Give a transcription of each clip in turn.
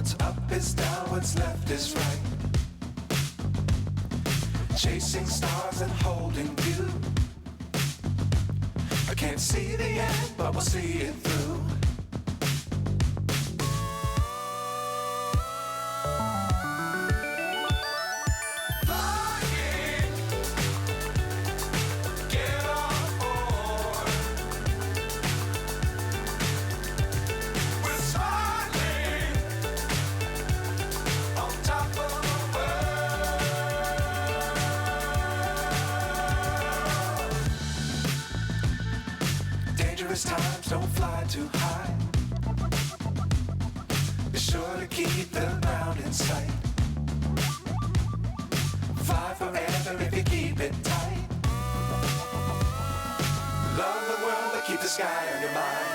What's up is down, what's left is right. Chasing stars and holding you. I can't see the end, but we'll see it through. Dangerous times, don't fly too high. Be sure to keep the ground in sight. Fly forever if you keep it tight. Love the world, but keep the sky on your mind.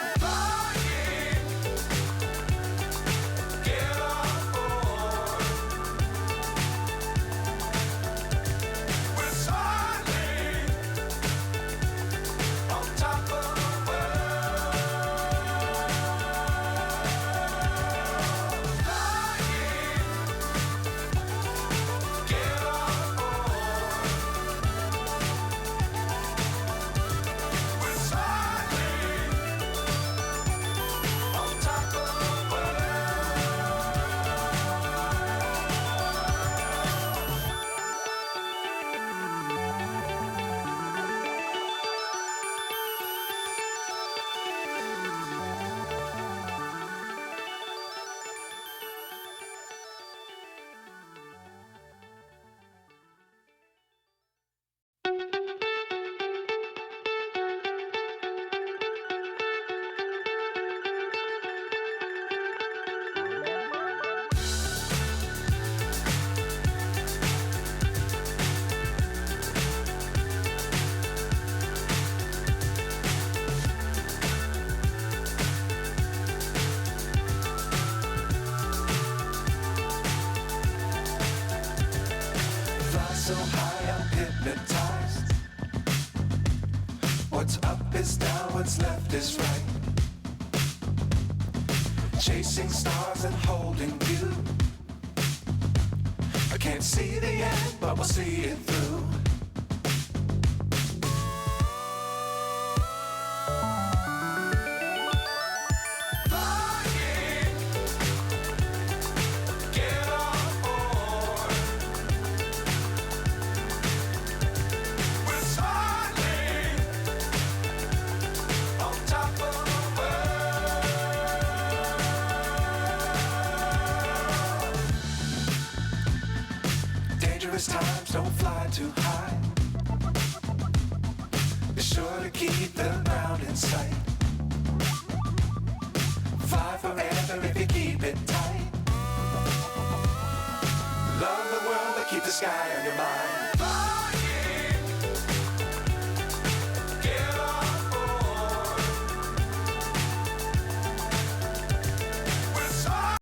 So high, I'm hypnotized. What's up is down, what's left is right. Chasing stars and holding you. I can't see the end, but we'll see it through. Dangerous times, don't fly too high. Be sure to keep the ground in sight. Fly forever if you keep it tight. Love the world, but keep the sky on your mind.